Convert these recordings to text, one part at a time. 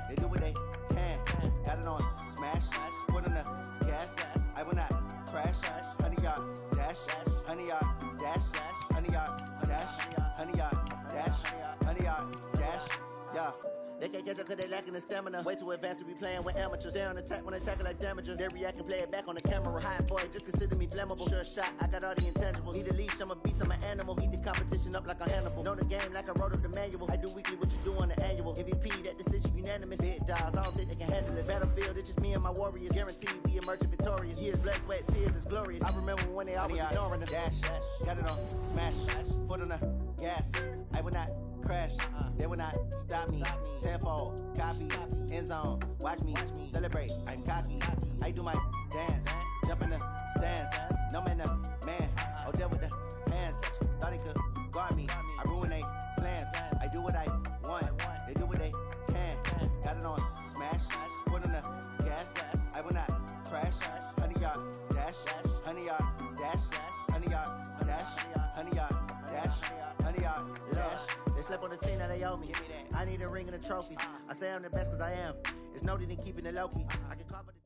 They do what they can. Got it on smash, foot on the gas. I will not crash. 100-yard dash, 100-yard dash, 100-yard dash, 100-yard dash, 100-yard dash. Yeah. They can't catch up cause they lacking the stamina. Way too advanced to be playing with amateurs. Stay on attack when they tackle like damager. They react and play it back on the camera. Hot boy, just consider me flammable. Sure shot, I got all the intangibles. Need a leash, I'm a beast, I'm an animal. Eat the competition up like a Hannibal. Know the game like I wrote up the manual. I do weekly what you do on the annual. MVP, that decision unanimous. Hit dials, I don't think they can handle it. Battlefield, it's just me and my warriors. Guaranteed we emerging victorious. Years, blood, sweat, tears is glorious. I remember when they always ignoring us. Dash, got it on smash, foot on the gas. I will not crash, they will not stop me. Tenfold, copy, end zone, watch me celebrate. I'm cocky, I do my dance, jump in the stands. No man, man, oh there with the hands. Thought they could guard me, I ruin they plans. I do what I want, they do what they can. Got it on smash, foot on the gas. I will not crash. 100-yard dash, 100-yard dash, 100-yard dash, 100-yard dash, 100-yard dash. They slept on the team that they owe me. I need a ring and a trophy. I say I'm the best cause I am. It's noted in keeping it low-key. I can cover the...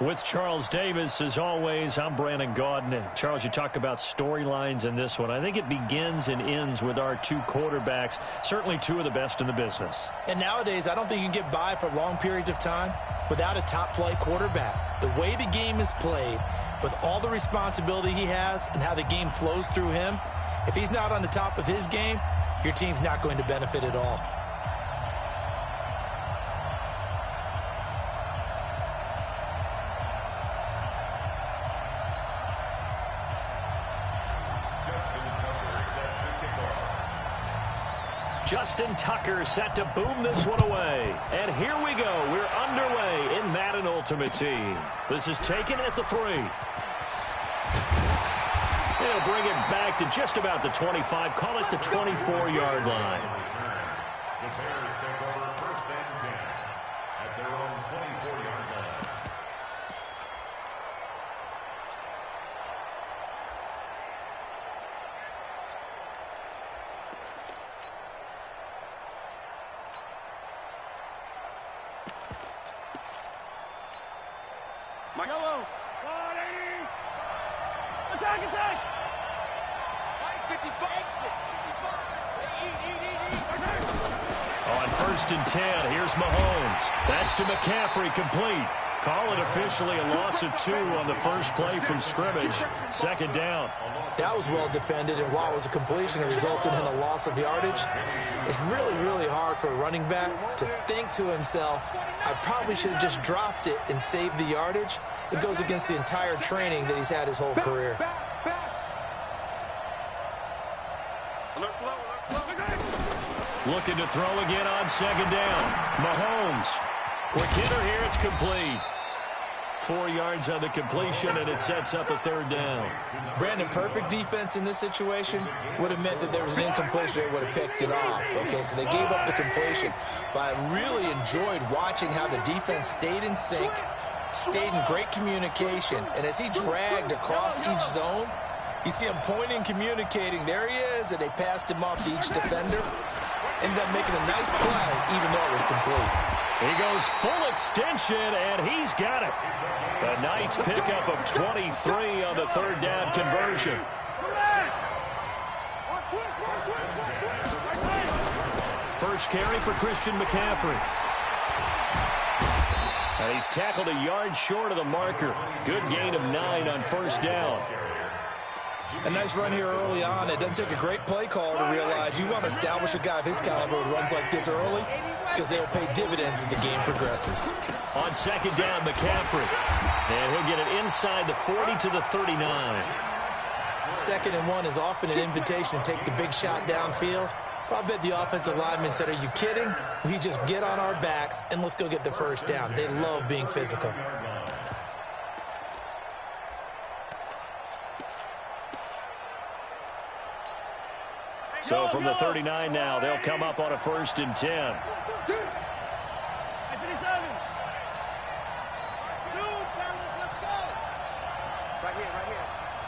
With Charles Davis, as always, I'm Brandon Gaudin. Charles, you talk about storylines in this one. I think it begins and ends with our two quarterbacks, certainly two of the best in the business. And nowadays, I don't think you can get by for long periods of time without a top-flight quarterback. The way the game is played, with all the responsibility he has and how the game flows through him, if he's not on the top of his game, your team's not going to benefit at all. Justin Tucker set to boom this one away. And here we go. We're underway in Madden Ultimate Team. This is taken at the 3. They'll bring it back to just about the 25. Call it the 24-yard line. The Bears take over 1st and 10 at their own 24-yard line. Yellow. 180. Attack, attack. 55. On 1st and 10, here's Mahomes. That's to McCaffrey, complete. Call it officially a loss of 2 on the first play from scrimmage. 2nd down. That was well defended, and while it was a completion, it resulted in a loss of yardage. It's really, really hard for a running back to think to himself, I probably should have just dropped it and saved the yardage. It goes against the entire training that he's had his whole career. Looking to throw again on 2nd down. Mahomes. Quick hitter here, it's complete. 4 yards on the completion, and it sets up a 3rd down. Brandon, perfect defense in this situation would have meant that there was an incompletion. They would have picked it off. Okay, so they gave up the completion. But I really enjoyed watching how the defense stayed in sync, stayed in great communication. And as he dragged across each zone, you see him pointing, communicating. There he is, and they passed him off to each defender. Ended up making a nice play, even though it was complete. He goes full extension, and he's got it. A nice pickup of 23 on the 3rd down conversion. First carry for Christian McCaffrey. And he's tackled a yard short of the marker. Good gain of 9 on 1st down. A nice run here early on. It doesn't take a great play caller to realize you want to establish a guy of his caliber who runs like this early because they'll pay dividends as the game progresses. On 2nd down, McCaffrey. And he'll get it inside the 40 to the 39. 2nd and 1 is often an invitation to take the big shot downfield. I bet the offensive lineman said, are you kidding? We just get on our backs and let's go get the 1st down. They love being physical. So from the 39 now, they'll come up on a 1st and 10.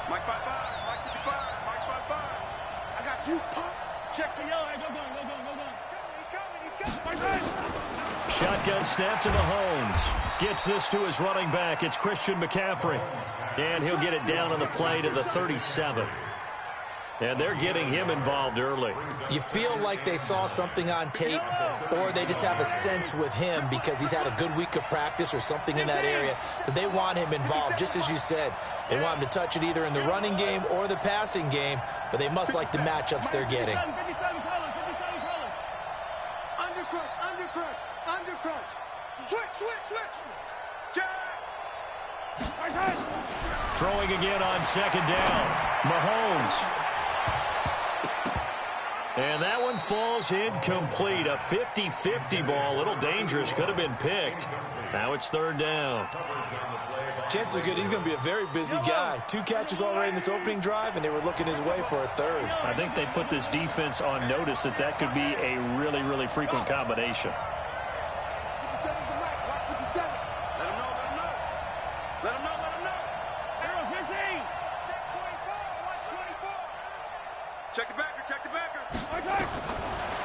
Mike 55, Mike 55, Mike 55. I got you, pop. Check to yellow. Go. He's coming. Shotgun snap to Mahomes. Gets this to his running back. It's Christian McCaffrey. And he'll get it down on the play to the 37. And they're getting him involved early. You feel like they saw something on tape, or they just have a sense with him because he's had a good week of practice or something in that area that they want him involved. Just as you said, they want him to touch it either in the running game or the passing game, but they must like the matchups they're getting. Throwing again on second down. Mahomes. And that one falls incomplete. A 50-50 ball. A little dangerous. Could have been picked. Now it's third down. Chances are good he's going to be a very busy guy. 2 catches already in this opening drive, and they were looking his way for a third. I think they put this defense on notice that that could be a really, really frequent combination.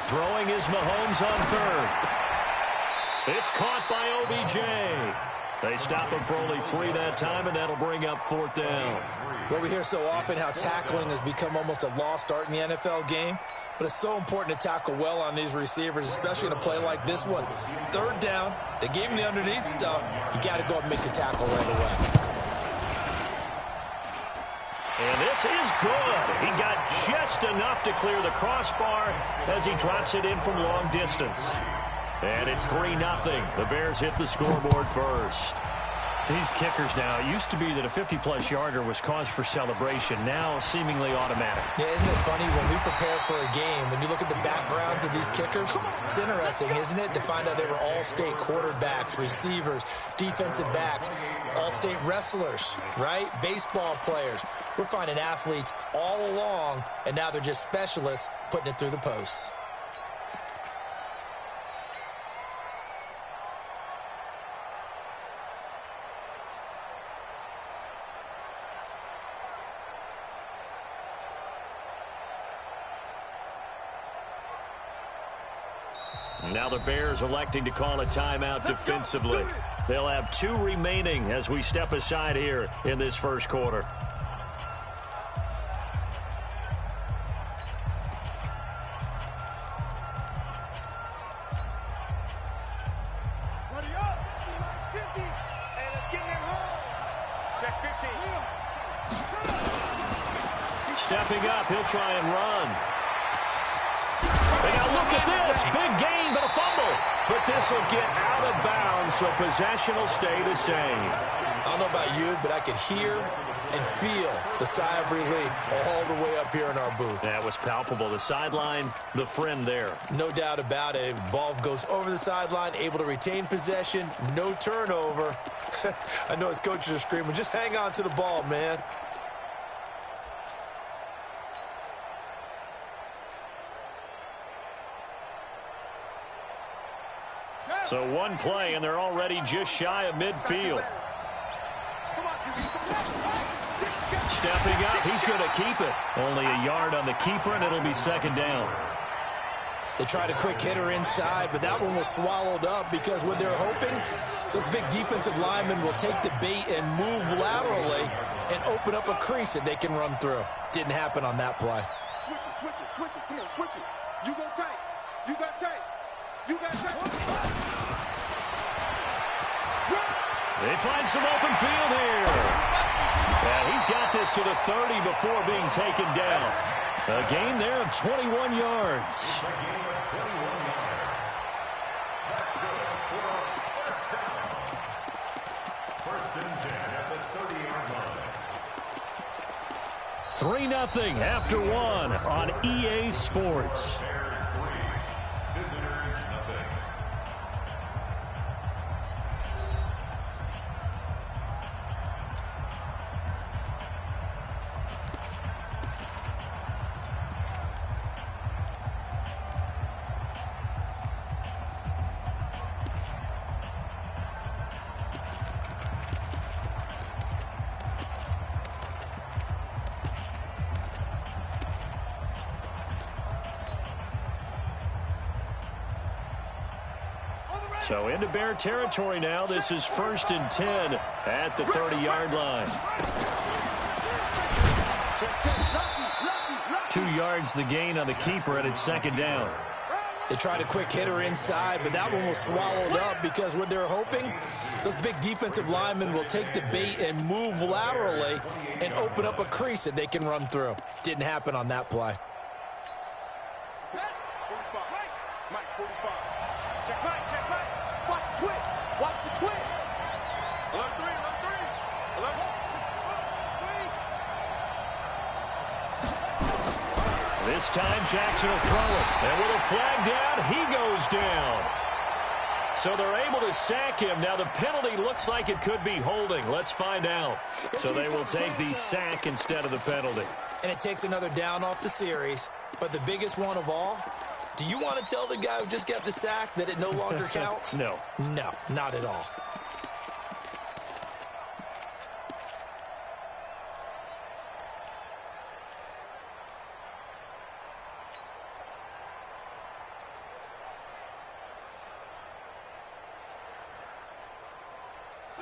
Throwing is Mahomes on third. It's caught by OBJ. They stop him for only 3 that time, and that'll bring up fourth down. Well, we hear so often how tackling has become almost a lost art in the NFL game, but it's so important to tackle well on these receivers, especially in a play like this one. Third down, they gave him the underneath stuff. You got to go up and make the tackle right away. And this is good. He got just enough to clear the crossbar as he drops it in from long distance. And it's 3-0. The Bears hit the scoreboard first. These kickers now, it used to be that a 50-plus yarder was cause for celebration. Now seemingly automatic. Yeah, isn't it funny when we prepare for a game, when you look at the backgrounds of these kickers, it's interesting, isn't it, to find out they were all-state quarterbacks, receivers, defensive backs, all-state wrestlers, right? Baseball players. We're finding athletes all along, and now they're just specialists putting it through the posts. Now the Bears electing to call a timeout defensively. They'll have 2 remaining as we step aside here in this first quarter. Stepping up, he'll try and run. Now look at this. Big gain, but a fumble. But this will get out of bounds, so possession will stay the same. I don't know about you, but I could hear and feel the sigh of relief all the way up here in our booth. That was palpable. The sideline, the friend there. No doubt about it. Ball goes over the sideline, able to retain possession, no turnover. I know his coaches are screaming, just hang on to the ball, man. So one play, and they're already just shy of midfield. Stepping up, he's going to keep it. Only a yard on the keeper, and it'll be second down. They tried a quick hitter inside, but that one was swallowed up because what they're hoping, those big defensive linemen will take the bait and move laterally and open up a crease that they can run through. Didn't happen on that play. Switch it. Come on, switch it. You go tight. You got tight. You got tight. They find some open field here. Yeah, he's got this to the 30 before being taken down. A gain there of 21 yards. First and 10 at the 30-yard line. 3-0 after one on EA Sports. Bears 3, visitors nothing. So into Bear territory now. This is 1st and 10 at the 30-yard line. 2 yards the gain on the keeper, and it's 2nd down. They tried a quick hitter inside, but that one was swallowed up because what they're hoping, those big defensive linemen will take the bait and move laterally and open up a crease that they can run through. Didn't happen on that play. Mike, 45. Check right. Watch the twist. Watch the twist. 11-3. 11-3. This time Jackson will throw it. And with a flag down, he goes down. So they're able to sack him. Now the penalty looks like it could be holding. Let's find out. So they will take the sack instead of the penalty. And it takes another down off the series. But the biggest one of all, do you want to tell the guy who just got the sack that it no longer counts? No. No, not at all.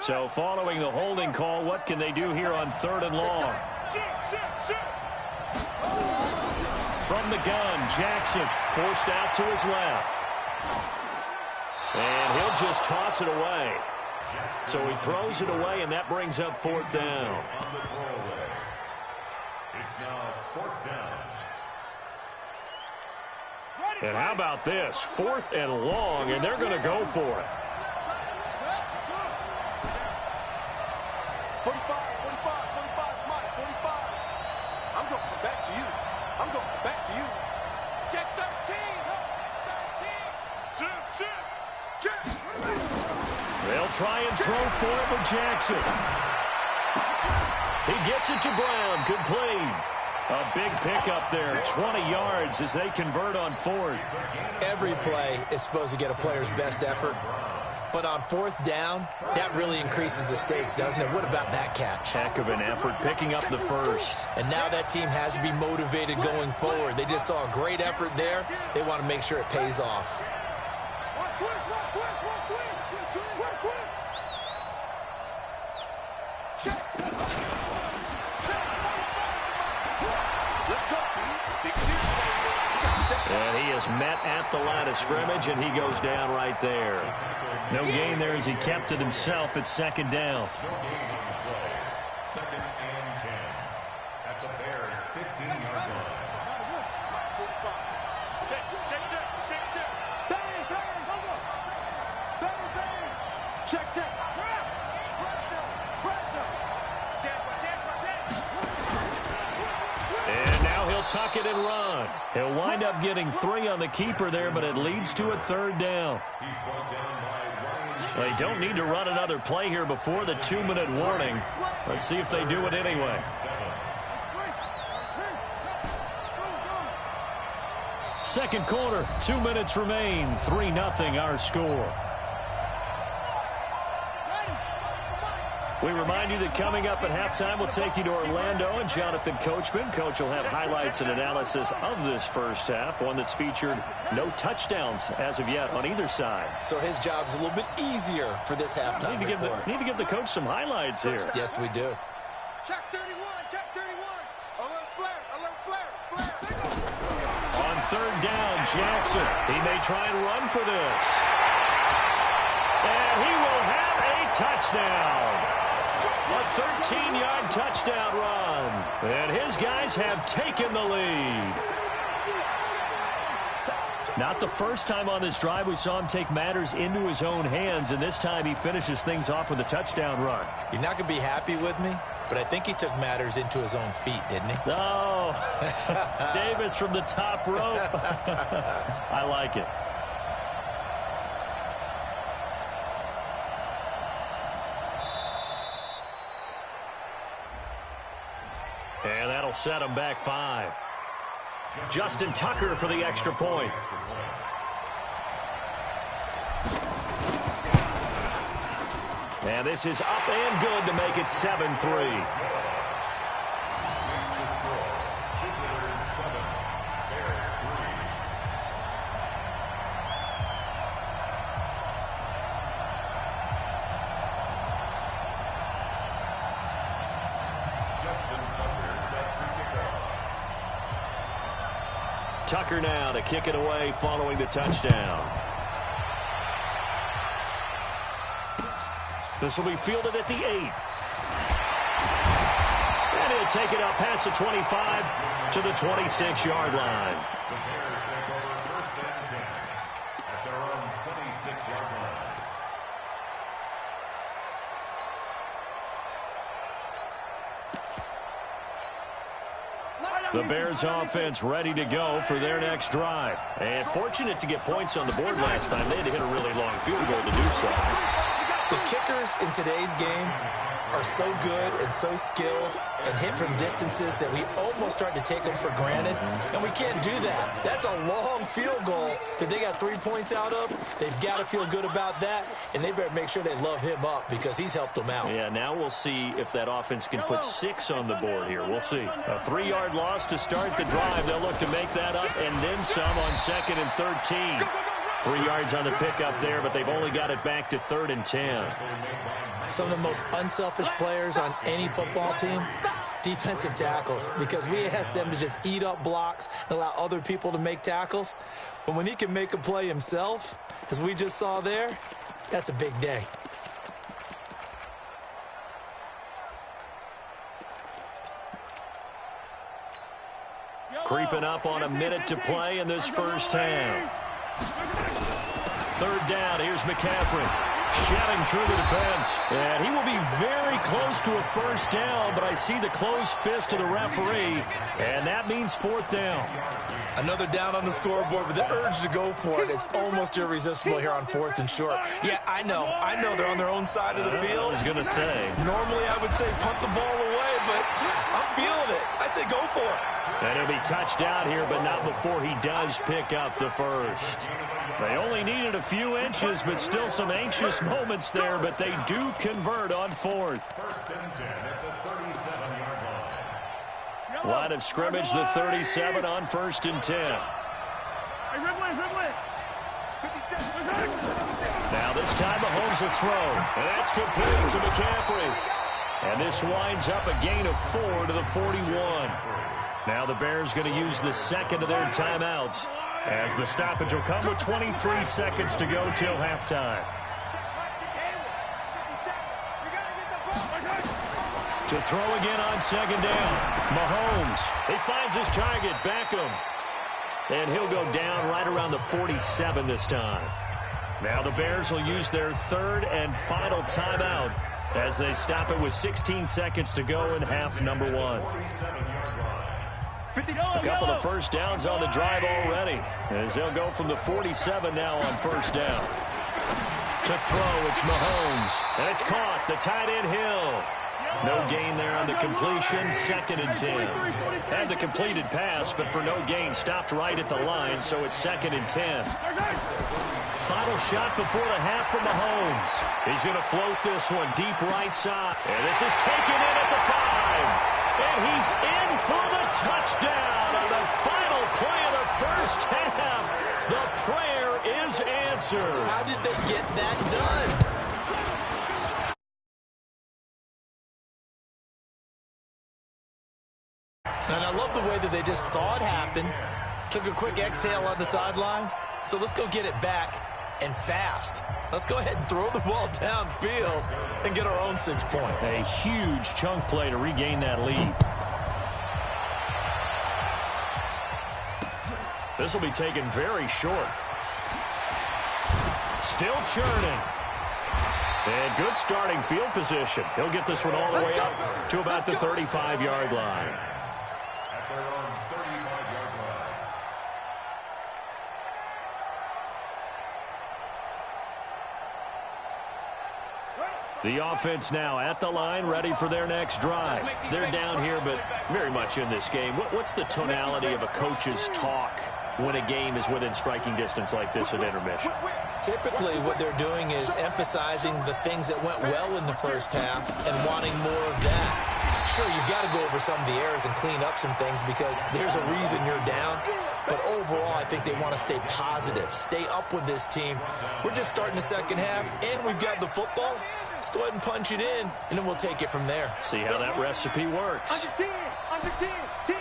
So following the holding call, what can they do here on 3rd and long? From the gun, Jackson forced out to his left. And he'll just toss it away. So he throws it away, and that brings up 4th down. It's now 4th down. And how about this? 4th and long, and they're going to go for it. 45, Mike, 45. I'm going to come back to you. Check 13. Check. They'll try and throw for it with Jackson. He gets it to Brown, complete. A big pickup there, 20 yards as they convert on 4th. Every play is supposed to get a player's best effort. But on 4th down, that really increases the stakes, doesn't it? What about that catch? Heck of an effort, picking up the first. And now that team has to be motivated going forward. They just saw a great effort there. They want to make sure it pays off. And he is met at the line of scrimmage, and he goes down right there. No gain there as he kept it himself. It's 2nd down. 2nd and 10 at the Bears' 15-yard line. Check. And now he'll tuck it and run. He'll wind up getting 3 on the keeper there, but it leads to a 3rd down. He's brought down by Ryan. They don't need to run another play here before the 2-minute warning. Let's see if they do it anyway. Second quarter, 2 minutes remain. 3-0 our score. We remind you that coming up at halftime, we'll take you to Orlando and Jonathan Coachman. Coach will have highlights and analysis of this first half, one that's featured no touchdowns as of yet on either side. So his job's a little bit easier for this halftime report. Need to give the coach some highlights here. Yes, we do. Check 31. Alert flare. On 3rd down, Jackson. He may try and run for this. And he will have a touchdown. A 13-yard touchdown run. And his guys have taken the lead. Not the first time on this drive we saw him take matters into his own hands, and this time he finishes things off with a touchdown run. You're not going to be happy with me, but I think he took matters into his own feet, didn't he? Oh, Davis from the top rope. I like it. And that'll set him back 5. Justin Tucker for the extra point. And this is up and good to make it 7-3. Tucker now to kick it away following the touchdown. This will be fielded at the 8. And he'll take it up past the 25 to the 26-yard line. The Bears take over first and 10 at their own 26-yard line. The Bears offense ready to go for their next drive. And fortunate to get points on the board last time. They had to hit a really long field goal to do so. The kickers in today's game are so good and so skilled and hit from distances that we almost start to take them for granted, and we can't do that. That's a long field goal that they got 3 points out of. They've got to feel good about that, and they better make sure they love him up because he's helped them out. Yeah, now we'll see if that offense can put 6 on the board here. We'll see. A 3-yard loss to start the drive. They'll look to make that up and then some on 2nd and 13. 3 yards on the pickup there, but they've only got it back to 3rd and 10. Some of the most unselfish players on any football team, defensive tackles, because we ask them to just eat up blocks and allow other people to make tackles. But when he can make a play himself, as we just saw there, that's a big day. Creeping up on a minute to play in this first half. 3rd down, here's McCaffrey. Shedding through the defense. And he will be very close to a first down, but I see the closed fist of the referee, and that means 4th down. Another down on the scoreboard, but the urge to go for it is almost irresistible here on 4th and short. Yeah, I know they're on their own side of the field. I was going to say. Normally I would say punt the ball away, but I'm feeling it. I say go for it. And he'll be touched out here, but not before he does pick up the first. They only needed a few inches, but still some anxious moments there, but they do convert on 4th. First and 10 at the 37-yard line. Line of scrimmage, the 37 on 1st and 10. Now this time Mahomes will throw, and that's complete to McCaffrey. And this winds up a gain of 4 to the 41. Now the Bears going to use the second of their timeouts, as the stoppage will come with 23 seconds to go till halftime. To throw again on 2nd down. Mahomes, he finds his target, Beckham. And he'll go down right around the 47 this time. Now the Bears will use their 3rd and final timeout as they stop it with 16 seconds to go in half number 1. A couple of first downs on the drive already, as they'll go from the 47 now on 1st down. To throw, it's Mahomes, and it's caught. The tight end Hill. No gain there on the completion, 2nd and 10. Had the completed pass, but for no gain, stopped right at the line, so it's 2nd and 10. Final shot before the half from Mahomes. He's going to float this one deep right side. And this is taken in at the 5. And he's in for the touchdown on the final play of the first half. The prayer is answered. How did they get that done? And I love the way that they just saw it happen, took a quick exhale on the sidelines. So let's go get it back and fast. Let's go ahead and throw the ball downfield and get our own 6 points. A huge chunk play to regain that lead. This will be taken very short. Still churning. And good starting field position. He'll get this one all the way up to about the 35-yard line. At their own 35-yard line. The offense now at the line, ready for their next drive. They're down here, but very much in this game. What's the tonality of a coach's talk when a game is within striking distance like this at intermission? Typically, what they're doing is emphasizing the things that went well in the first half and wanting more of that. Sure, you've got to go over some of the errors and clean up some things because there's a reason you're down. But overall, I think they want to stay positive, stay up with this team. We're just starting the second half, and we've got the football. Let's go ahead and punch it in, and then we'll take it from there. See how that recipe works. Under 10, under 10, 10.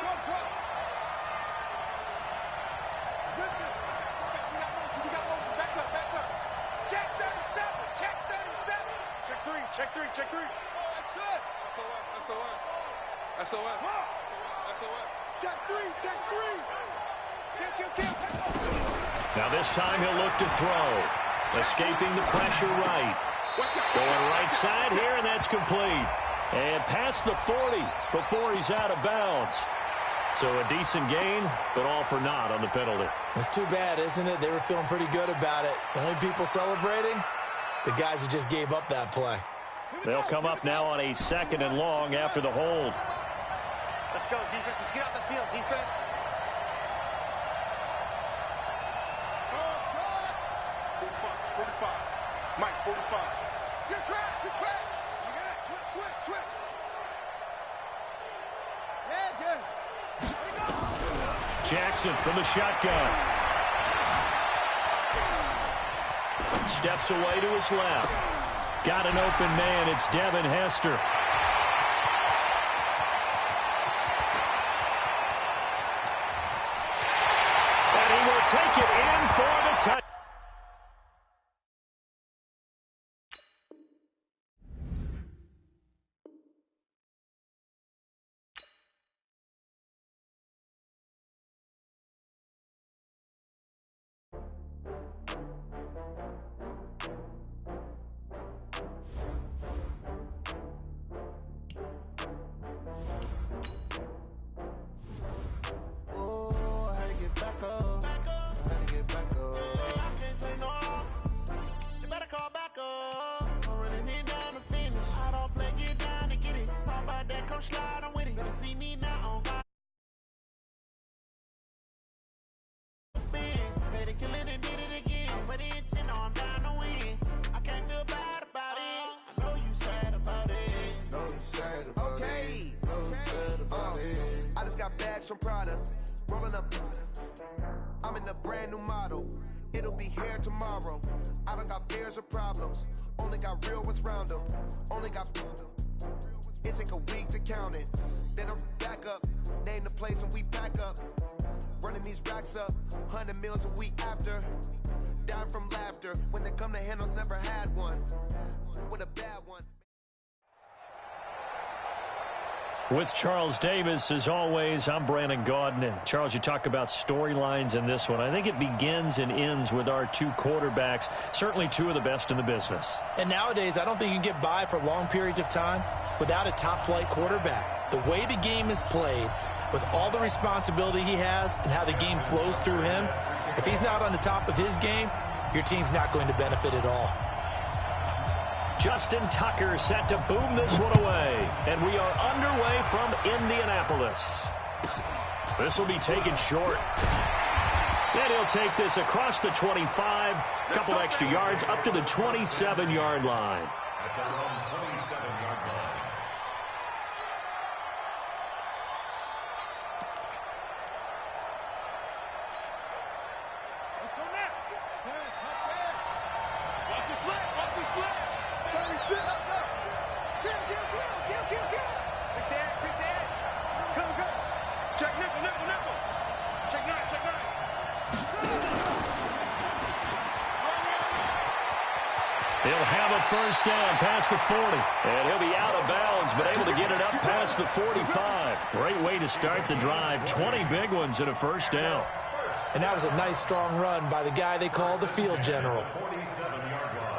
Check three, check three. That's it. SOS. Check three, check three. Kill. Now this time he'll look to throw. Escaping the pressure right. Going right side here, and that's complete. And past the 40 before he's out of bounds. So a decent gain, but all for naught on the penalty. It's too bad, isn't it? They were feeling pretty good about it. The only people celebrating, the guys who just gave up that play. They'll come up now on a 2nd and long after the hold. Let's go, defense. Let's get out the field, defense. 45. Mike, 45. Good track. You got it. Switch. Yeah. Jackson from the shotgun. Steps away to his left. Got an open man. It's Devin Hester. And he will take it in for the touchdown. I just got bags from Prada, rolling up. I'm in a brand new model. It'll be here tomorrow. I don't got fears or problems. Only got real ones round them. Only got. It take a week to count it. Then I'm back up. Name the place and we back up. Running these racks up. 100 meals a week after. Dying from laughter. When they come to handles, never had one. With a bad one. With Charles Davis, as always, I'm Brandon Gaudin. Charles, you talk about storylines in this one. I think it begins and ends with our two quarterbacks, certainly two of the best in the business. And nowadays, I don't think you can get by for long periods of time without a top-flight quarterback. The way the game is played, with all the responsibility he has and how the game flows through him, if he's not on the top of his game, your team's not going to benefit at all. Justin Tucker set to boom this one away. And we are underway from Indianapolis. This will be taken short. And he'll take this across the 25. A couple extra yards up to the 27-yard line. At their own 27-yard line. Let's go now. Watch the slip. Kill. Take the edge. Come. Check nickel. Check nine. He'll have a first down past the 40. And he'll be out of bounds, but able to get it up past the 45. Great way to start the drive. 20 big ones and a first down. And that was a nice, strong run by the guy they call the field general. 47-yard line.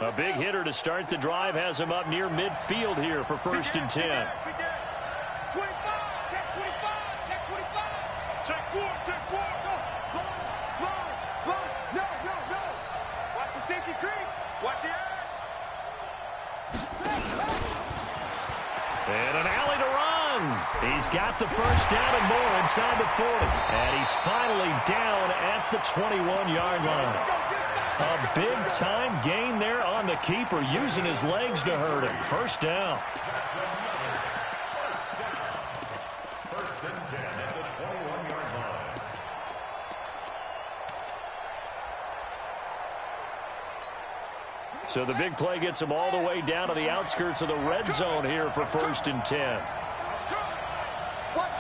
A big hitter to start the drive has him up near midfield here for 1st and 10. 25. Check 25. Check 4. Go. Slow. No. Watch the safety creep. Watch the edge. And an alley to run. He's got the first down and more inside the 40. And he's finally down at the 21-yard line. A big-time gain there on the keeper, using his legs to hurt him. First down. First and 10 at the 21-yard line. So the big play gets him all the way down to the outskirts of the red zone here for 1st and 10. Watch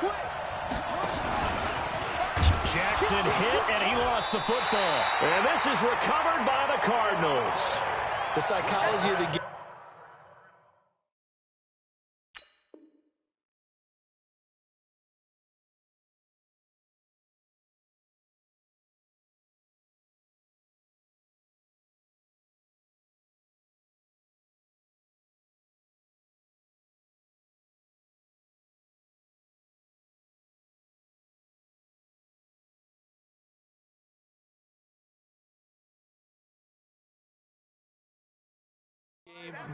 twins. Jackson hit, and he lost the football. And this is recovered by the Cardinals. The psychology of the game.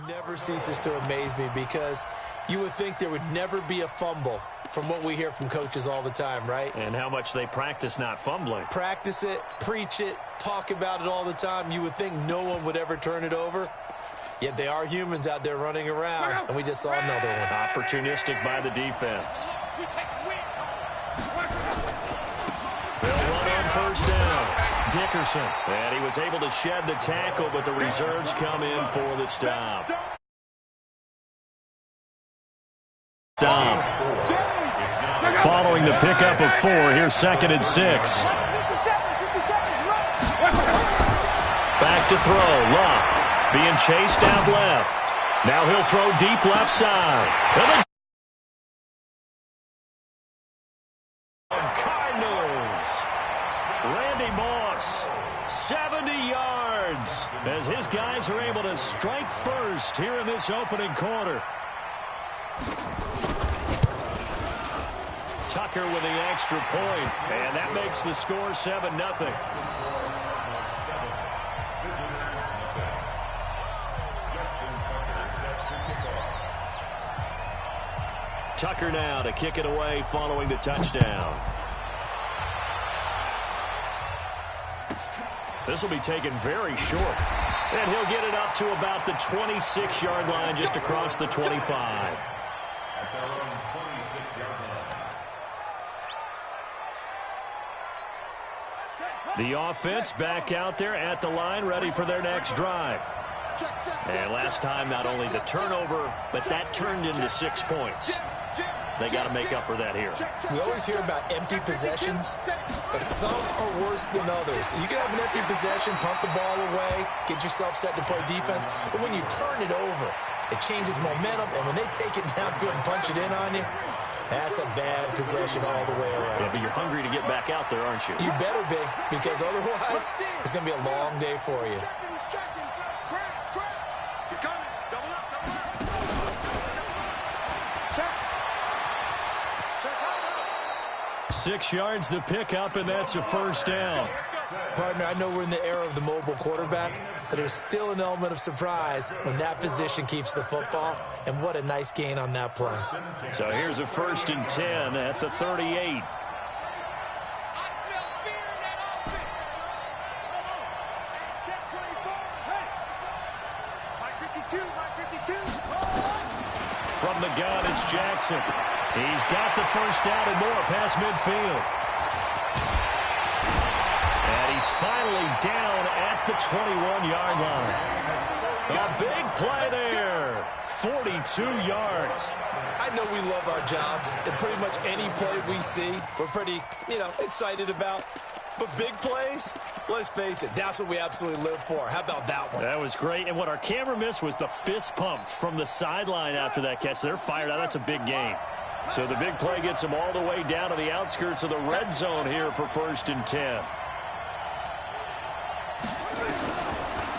Never ceases to amaze me because you would think there would never be a fumble from what we hear from coaches all the time, right? And how much they practice not fumbling. Practice it, preach it, talk about it all the time. You would think no one would ever turn it over. Yet they are humans out there running around, and we just saw another one. Opportunistic by the defense. They'll run on first down. Dickerson, and he was able to shed the tackle, but the reserves come in for the stop. Following the pickup of 4, here's 2nd and 6. Back to throw, Luck, being chased out left. Now he'll throw deep left side. Randy Moss, 70 yards, as his guys are able to strike first here in this opening quarter. Tucker with the extra point, and that makes the score 7-0. Tucker now to kick it away following the touchdown. This will be taken very short. And he'll get it up to about the 26-yard line, just across the 25. The offense back out there at the line, ready for their next drive. And last time, not only the turnover, but that turned into 6 points. They got to make up for that here. We always hear about empty possessions, but some are worse than others. You can have an empty possession, pump the ball away, get yourself set to play defense, but when you turn it over, it changes momentum, and when they take it downfield and punch it in on you, that's a bad possession all the way around. Yeah, but you're hungry to get back out there, aren't you? You better be, because otherwise, it's going to be a long day for you. 6 yards the pickup, and that's a first down. Partner, I know we're in the era of the mobile quarterback, but there's still an element of surprise when that position keeps the football, and what a nice gain on that play. So here's a 1st and 10 at the 38. From the gun, it's Jackson. He's got the first down and more past midfield. And he's finally down at the 21-yard line. A big play there. 42 yards. I know we love our jobs, and pretty much any play we see, we're pretty, excited about. But big plays, let's face it, that's what we absolutely live for. How about that one? That was great. And what our camera missed was the fist pump from the sideline after that catch. They're fired out. That's a big gain. So the big play gets them all the way down to the outskirts of the red zone here for 1st and 10.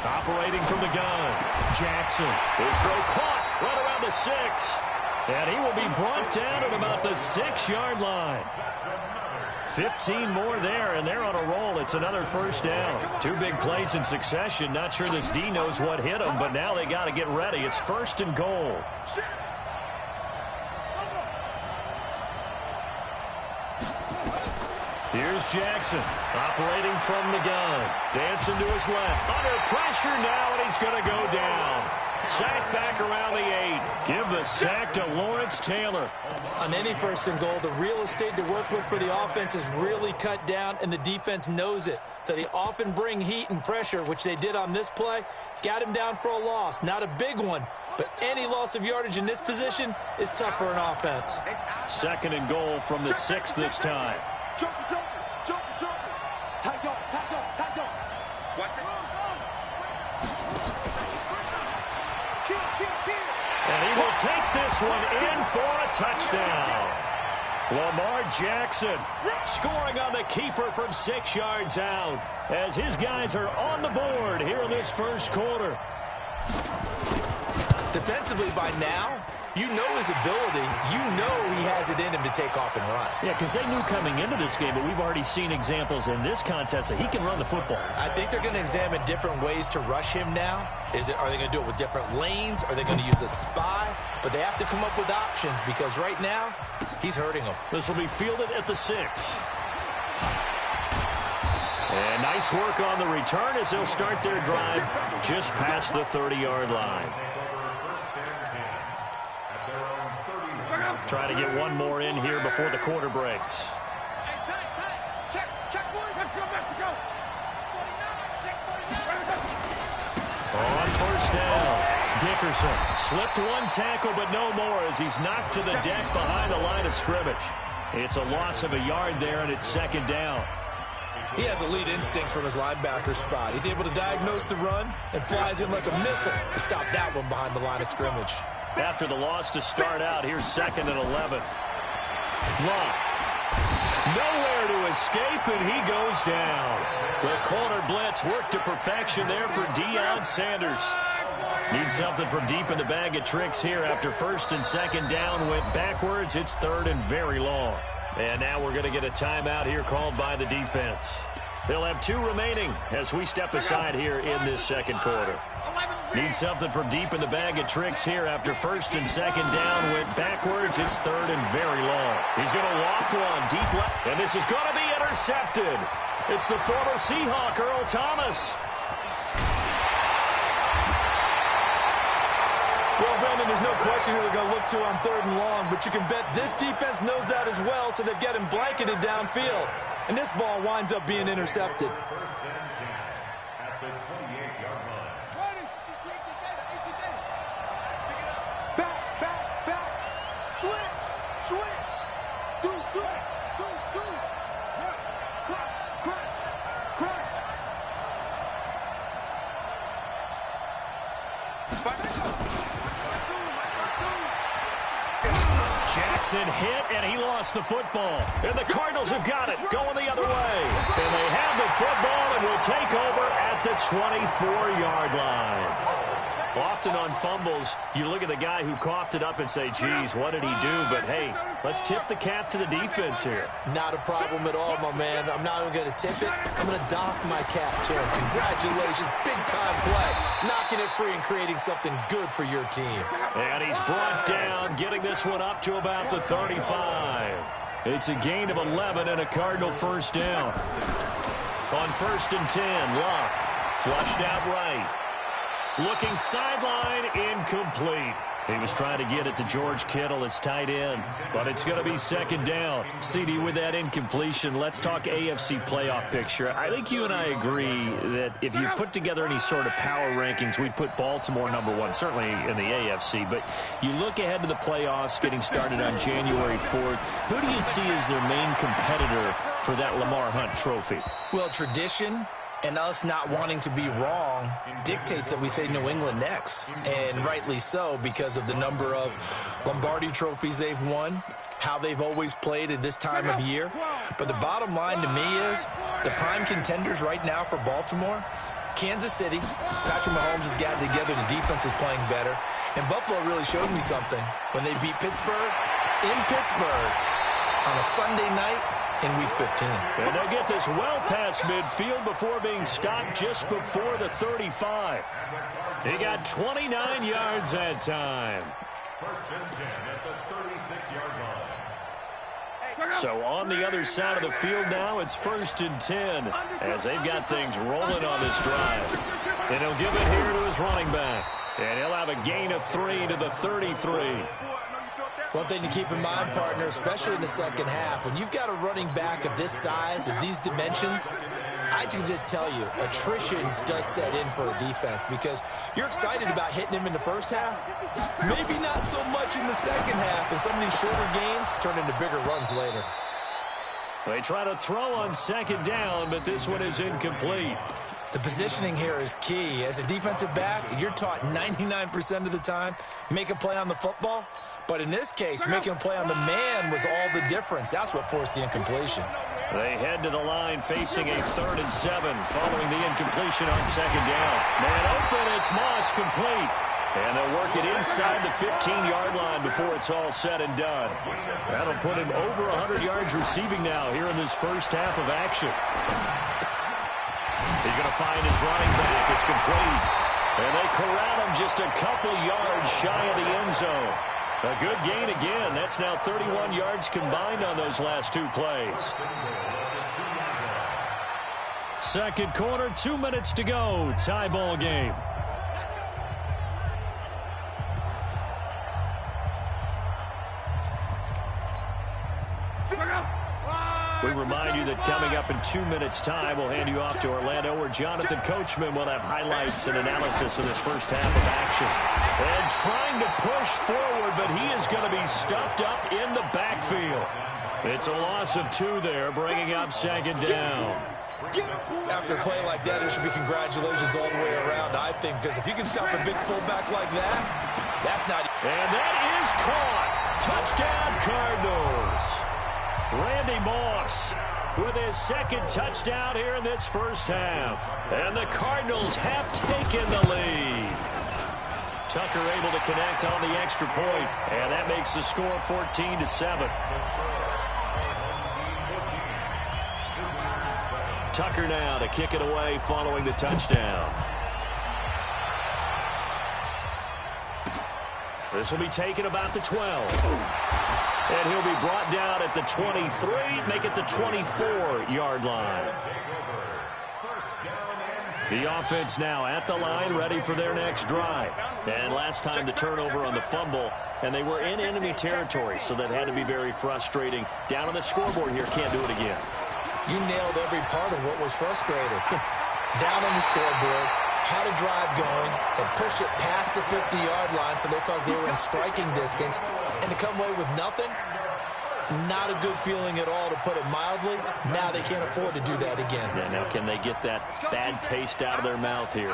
Operating from the gun, Jackson. His throw caught right around the 6. And he will be brought down at about the 6-yard line. 15 more there, and they're on a roll. It's another first down. 2 big plays in succession. Not sure this D knows what hit him, but now they got to get ready. It's 1st and goal. Here's Jackson, operating from the gun. Dancing to his left. Under pressure now, and he's going to go down. Sack back around the 8. Give the sack to Lawrence Taylor. On any 1st and goal, the real estate to work with for the offense is really cut down, and the defense knows it. So they often bring heat and pressure, which they did on this play. Got him down for a loss. Not a big one, but any loss of yardage in this position is tough for an offense. 2nd and goal from the 6 this time. Watch it. And he will take this one in for a touchdown. Lamar Jackson scoring on the keeper from 6 yards out as his guys are on the board here in this first quarter. Defensively by now, you know his ability. You know he has it in him to take off and run. Yeah, because they knew coming into this game, but we've already seen examples in this contest that he can run the football. I think they're going to examine different ways to rush him now. Are they going to do it with different lanes? Are they going to use a spy? But they have to come up with options because right now, he's hurting them. This will be fielded at the 6. And nice work on the return as they'll start their drive just past the 30-yard line. Try to get one more in here before the quarter breaks. Check one. Let's go, Mexico. 49. On first down, Dickerson slipped one tackle, but no more as he's knocked to the deck behind the line of scrimmage. It's a loss of a yard there, and it's second down. He has elite instincts from his linebacker spot. He's able to diagnose the run and flies in like a missile to stop that one behind the line of scrimmage. After the loss to start out, here's 2nd and 11. Love. Nowhere to escape, and he goes down. The corner blitz worked to perfection there for Deion Sanders. Needs something from deep in the bag of tricks here after 1st and 2nd down went backwards. It's 3rd and very long. And now we're going to get a timeout here called by the defense. They'll have 2 remaining as we step aside here in this second quarter. Need something from deep in the bag of tricks here after 1st and 2nd down went backwards. It's 3rd and very long. He's going to loft one deep left, and this is going to be intercepted. It's the former Seahawk, Earl Thomas. Well, Brandon, there's no question who they're going to look to on 3rd and long, but you can bet this defense knows that as well, so they've got him blanketed downfield. And this ball winds up being intercepted. First and 10 at the 28-yard line. Back. Switch. Do. Crunch. Jackson hit, and he lost the football. And the Cardinals have got it, going the other way. And they have the football and will take over at the 24-yard line. Often on fumbles, you look at the guy who coughed it up and say, geez, what did he do? But, hey, let's tip the cap to the defense here. Not a problem at all, my man. I'm not even going to tip it. I'm going to doff my cap to him. Congratulations. Big-time play. Knocking it free and creating something good for your team. And he's brought down, getting this one up to about the 35. It's a gain of 11 and a Cardinal first down. On 1st and 10, Locke flushed out right. Looking sideline, incomplete. He was trying to get it to George Kittle, his tight end, but it's going to be 2nd down. CD, with that incompletion, let's talk AFC playoff picture. I think you and I agree that if you put together any sort of power rankings, we'd put Baltimore #1, certainly in the AFC. But you look ahead to the playoffs getting started on January 4th. Who do you see as their main competitor for that Lamar Hunt trophy? Well, tradition and us not wanting to be wrong dictates that we say New England next. And rightly so, because of the number of Lombardi trophies they've won, how they've always played at this time of year. But the bottom line to me is the prime contenders right now for Baltimore, Kansas City. Patrick Mahomes has gotten together. The defense is playing better. And Buffalo really showed me something when they beat Pittsburgh in Pittsburgh on a Sunday night in Week 15. And they'll get this well past midfield before being stopped just before the 35. He got 29 yards that time. First and 10 at the 36-yard line. So on the other side of the field now, it's 1st and 10 as they've got things rolling on this drive. And he'll give it here to his running back. And he'll have a gain of 3 to the 33. One thing to keep in mind, partner, especially in the second half, when you've got a running back of this size, of these dimensions, I can just tell you, attrition does set in for a defense because you're excited about hitting him in the first half, maybe not so much in the second half, and some of these shorter gains turn into bigger runs later. They try to throw on second down, but this one is incomplete. The positioning here is key. As a defensive back, you're taught 99% of the time, make a play on the football. But in this case, making a play on the man was all the difference. That's what forced the incompletion. They head to the line facing a 3rd and 7 following the incompletion on second down. Man open, it's Moss complete. And they'll work it inside the 15-yard line before it's all said and done. That'll put him over 100 yards receiving now here in this first half of action. He's going to find his running back. It's complete. And they corral him just a couple yards shy of the end zone. A good gain again. That's now 31 yards combined on those last 2 plays. Second quarter, 2 minutes to go. Tie ball game. We remind you that coming up in 2 minutes' time, we'll hand you off to Orlando, where Jonathan Coachman will have highlights and analysis of this first half of action. And trying to push forward, but he is going to be stuffed up in the backfield. It's a loss of 2 there, bringing up second down. After a play like that, it should be congratulations all the way around, I think, because if you can stop a big fullback like that, that's not... And that is caught. Touchdown, Cardinals. Randy Moss with his second touchdown here in this first half. And the Cardinals have taken the lead. Tucker able to connect on the extra point, and that makes the score 14-7. Tucker now to kick it away following the touchdown. This will be taken about the 12. And he'll be brought down at the 23, make it the 24-yard line. The offense now at the line, ready for their next drive. And last time the turnover on the fumble, and they were in enemy territory, so that had to be very frustrating. Down on the scoreboard here, can't do it again. You nailed every part of what was frustrating. Down on the scoreboard, had a drive going, and pushed it past the 50-yard line, so they thought they were in striking distance. And to come away with nothing, not a good feeling at all, to put it mildly. Now they can't afford to do that again. Yeah, now can they get that bad taste out of their mouth here?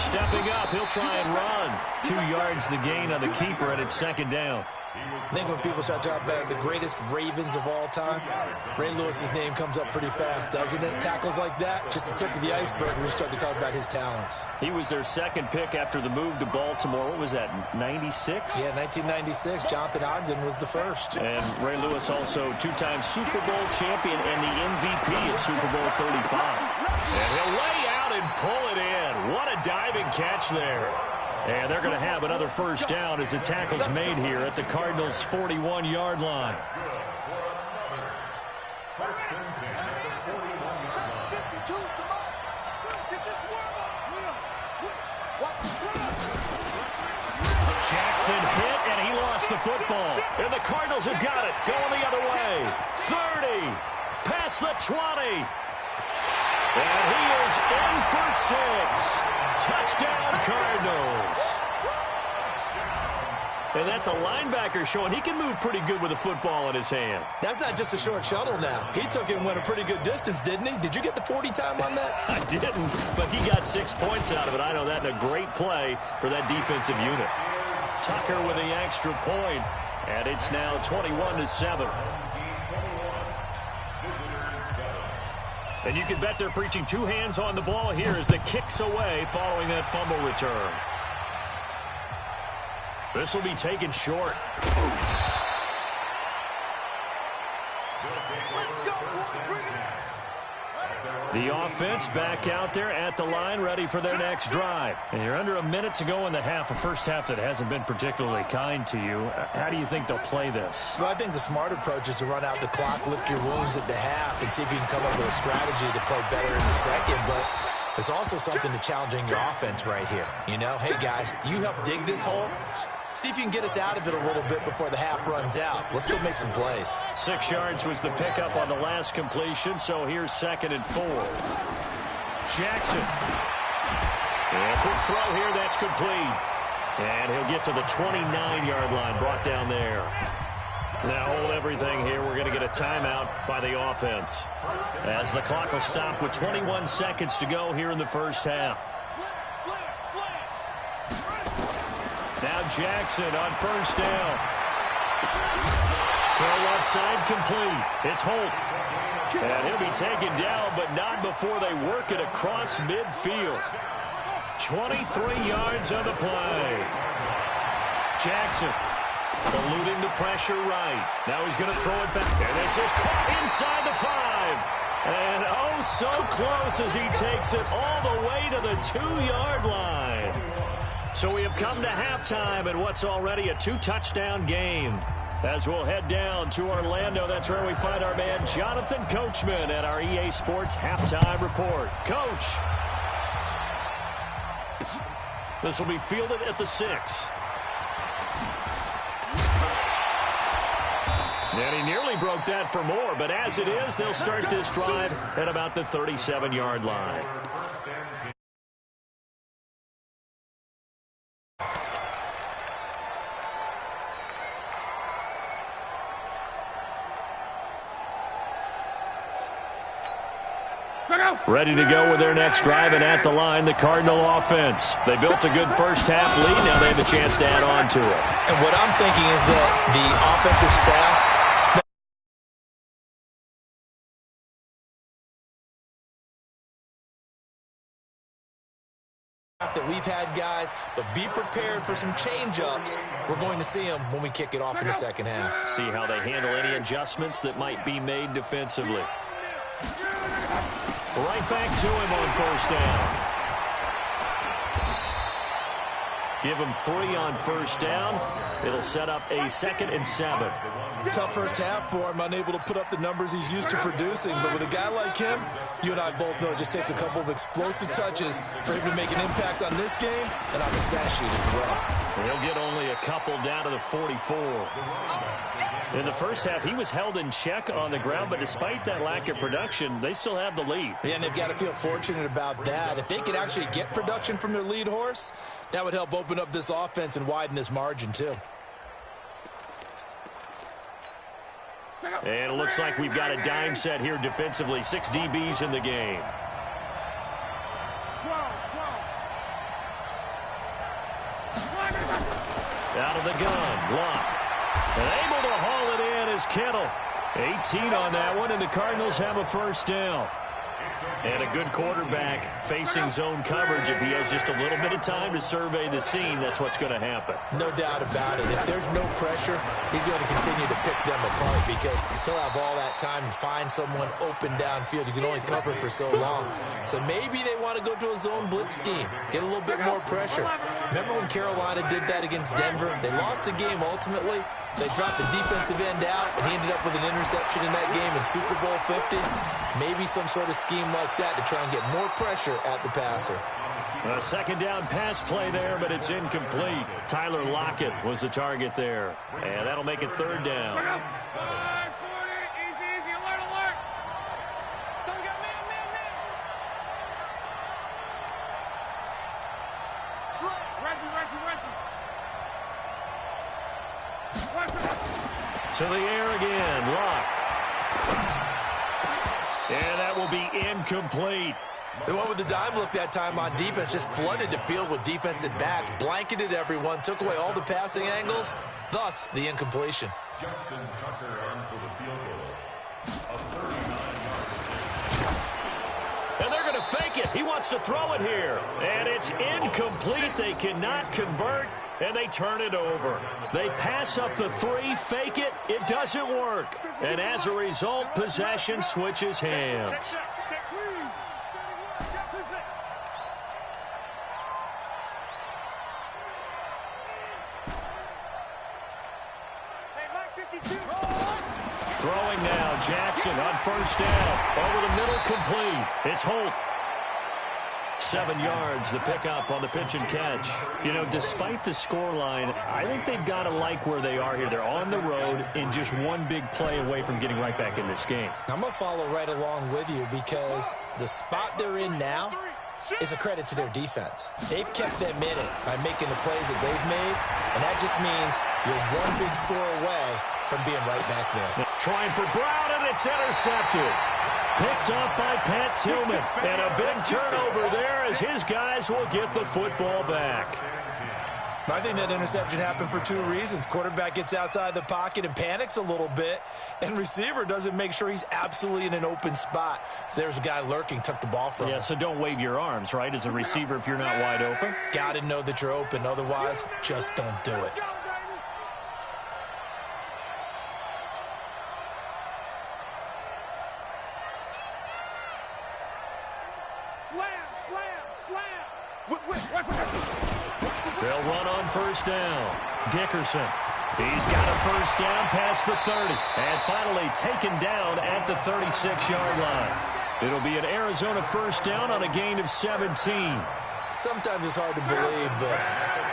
Stepping up, he'll try and run. 2 yards the gain on the keeper, and it's second down. I think when people start talking about the greatest Ravens of all time, Ray Lewis's name comes up pretty fast, doesn't it? Tackles like that, just the tip of the iceberg when we start to talk about his talents. He was their second pick after the move to Baltimore. What was that, 96? Yeah, 1996. Jonathan Ogden was the first. And Ray Lewis also 2-time Super Bowl champion and the MVP at Super Bowl 35. And he'll lay out and pull it in. What a diving catch there. And they're going to have another first down as the tackle's made here at the Cardinals' 41-yard line. Jackson hit, and he lost the football. And the Cardinals have got it, going the other way. 30, past the 20. And he is in for 6. Touchdown, Cardinals. And that's a linebacker showing he can move pretty good with a football in his hand. That's not just a short shuttle now. He took it and went a pretty good distance, didn't he? Did you get the 40 time on that? I didn't, but he got 6 points out of it. I know that, and a great play for that defensive unit. Tucker with the extra point, and it's now 21-7. And you can bet they're preaching 2 hands on the ball here as the kick's away following that fumble return. This will be taken short. The offense back out there at the line, ready for their next drive. And you're under a minute to go in the half, a first half that hasn't been particularly kind to you. How do you think they'll play this? Well, I think the smart approach is to run out the clock, lick your wounds at the half, and see if you can come up with a strategy to play better in the second. But there's also something to challenging your offense right here. You know, hey, guys, you help dig this hole. See if you can get us out of it a little bit before the half runs out. Let's go make some plays. 6 yards was the pickup on the last completion, so here's 2nd and 4. Jackson. And a quick throw here, that's complete. And he'll get to the 29-yard line, brought down there. Now hold everything here. We're going to get a timeout by the offense, as the clock will stop with 21 seconds to go here in the first half. Now Jackson on first down. Throw left side complete. It's Holt. And he'll be taken down, but not before they work it across midfield. 23 yards on the play. Jackson eluding the pressure right. Now he's going to throw it back. And this is caught inside the 5. And oh, so close as he takes it all the way to the 2-yard line. So we have come to halftime in what's already a 2-touchdown game. As we'll head down to Orlando, that's where we find our man Jonathan Coachman at our EA Sports Halftime Report. Coach. This will be fielded at the 6. And he nearly broke that for more, but as it is, they'll start this drive at about the 37-yard line. Ready to go with their next drive, and at the line, the Cardinal offense. They built a good first-half lead. Now they have a chance to add on to it. And what I'm thinking is that the offensive staff that we've had guys, but be prepared for some change-ups. We're going to see them when we kick it off in the second half. See how they handle any adjustments that might be made defensively. Right back to him on first down. Give him 3 on first down. It'll set up a 2nd and 7. Tough first half for him, unable to put up the numbers he's used to producing. But with a guy like him, you and I both know it just takes a couple of explosive touches for him to make an impact on this game and on the stat sheet as well. He'll get only a couple down to the 44. In the first half, he was held in check on the ground, but despite that lack of production, they still have the lead. Yeah, and they've got to feel fortunate about that. If they could actually get production from their lead horse, that would help open up this offense and widen this margin, too. And it looks like we've got a dime set here defensively. 6 DBs in the game. Out of the gun, Locke. And able to haul it in is Kittle. 18 on that one, and the Cardinals have a first down. And a good quarterback facing zone coverage. If he has just a little bit of time to survey the scene, that's what's going to happen. No doubt about it. If there's no pressure, he's going to continue to pick them apart because he'll have all that time to find someone open downfield. You can only cover for so long. So maybe they want to go to a zone blitz scheme, get a little bit more pressure. Remember when Carolina did that against Denver? They lost the game ultimately. They dropped the defensive end out, and he ended up with an interception in that game in Super Bowl 50. Maybe some sort of scheme like that to try and get more pressure at the passer. A second down pass play there, but it's incomplete. Tyler Lockett was the target there, and that'll make it 3rd down. Easy, alert. Someone got man. Reggie. To the air again, Locke. And that will be incomplete. They went with the dime look that time on defense, just flooded the field with defensive backs, blanketed everyone, took away all the passing angles, thus the incompletion. Justin Tucker on for the field goal. A 39-yard And they're going to fake it. He wants to throw it here. And it's incomplete. They cannot convert, and they turn it over. They pass up the 3, fake it. It doesn't work. And as a result, possession switches hands. Throwing now, Jackson on first down. Over the middle, complete. It's Holt. 7 yards, the pickup on the pitch and catch. You know, despite the scoreline, I think they've got to like where they are here. They're on the road and just one big play away from getting right back in this game. I'm going to follow right along with you because the spot they're in now, is a credit to their defense. They've kept them in it by making the plays that they've made, and that just means you're one big score away from being right back there. Trying for Brown, and it's intercepted. Picked up by Pat Tillman. And a big turnover there as his guys will get the football back. I think that interception happened for two reasons. Quarterback gets outside the pocket and panics a little bit, and receiver doesn't make sure he's absolutely in an open spot. So there's a guy lurking, took the ball from him. Yeah, so don't wave your arms, right, as a receiver if you're not wide open. Got to know that you're open. Otherwise, just don't do it. They'll run on first down. Dickerson. He's got a first down past the 30. And finally taken down at the 36-yard line. It'll be an Arizona first down on a gain of 17. Sometimes it's hard to believe, but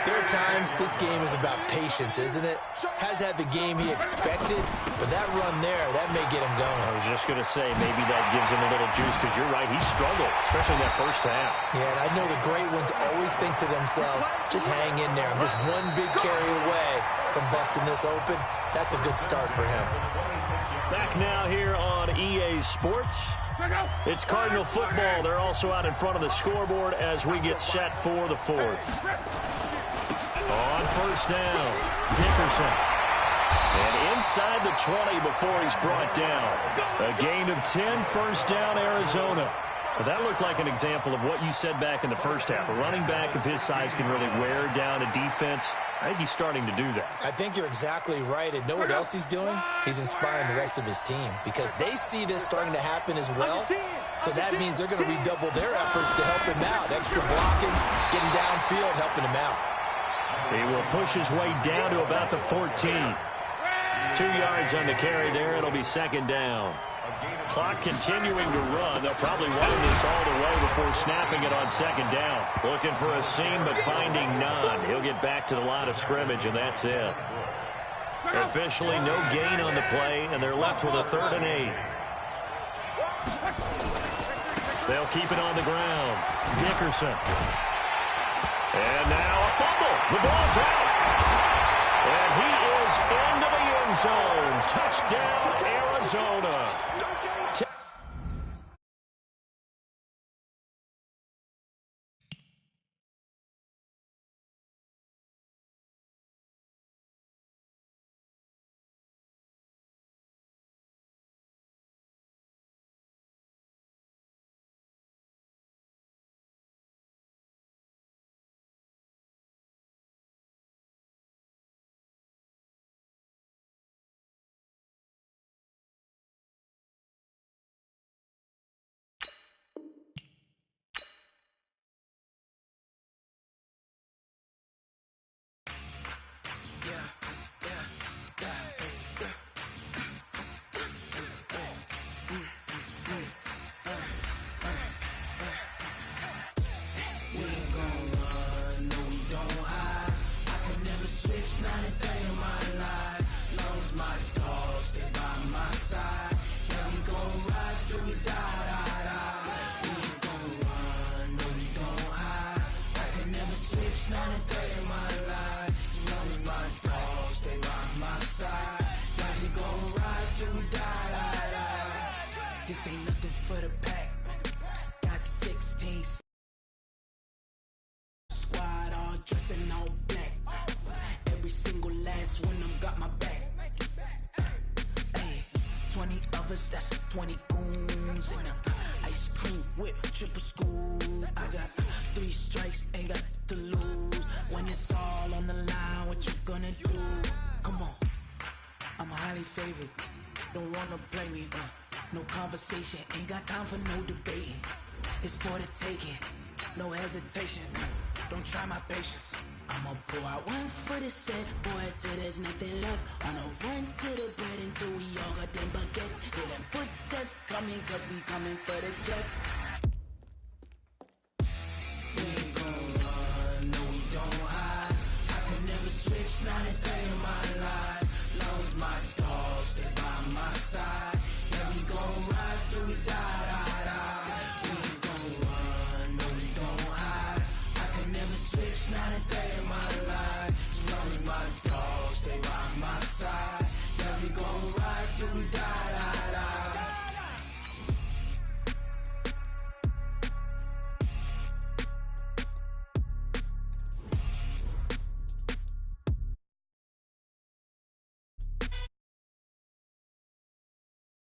there are times this game is about patience, isn't it? Has had the game he expected, but that run there, that may get him going. I was just going to say, maybe that gives him a little juice, because you're right, he struggled, especially in that first half. Yeah, and I know the great ones always think to themselves, just hang in there. I'm just one big carry away from busting this open. That's a good start for him. Back now here on EA Sports. It's Cardinal football. They're also out in front of the scoreboard as we get set for the fourth. On first down, Dickerson. And inside the 20 before he's brought down. A gain of 10, first down, Arizona. But that looked like an example of what you said back in the first half. A running back of his size can really wear down a defense. I think he's starting to do that. I think you're exactly right. And know what else he's doing? He's inspiring the rest of his team because they see this starting to happen as well. So that means they're going to redouble their efforts to help him out. Extra blocking, getting downfield, helping him out. He will push his way down to about the 14. 2 yards on the carry there. It'll be second down. Clock continuing to run. They'll probably run this all the way before snapping it on second down. Looking for a seam, but finding none. He'll get back to the line of scrimmage, and that's it. Officially no gain on the play, and they're left with a 3rd and 8. They'll keep it on the ground. Dickerson. And now a fumble. The ball's out. And he is into the end zone. Touchdown, Arizona. This ain't nothing for the pack. Got 16 squad all dressing all black. Every single last one of them got my back. Hey, 20 of us, that's 20 goons in them. Ice cream whip, triple scoop. I got 3 strikes, ain't got to lose. When it's all on the line, what you gonna do? Come on, I'm highly favored. Don't wanna play me, no conversation, ain't got time for no debating. It's for the taking, no hesitation. Don't try my patience. I'ma pour out one for the set, boy, till there's nothing left. On a run to the bread until we all got them baguettes. Hear them footsteps coming, cause we coming for the jet.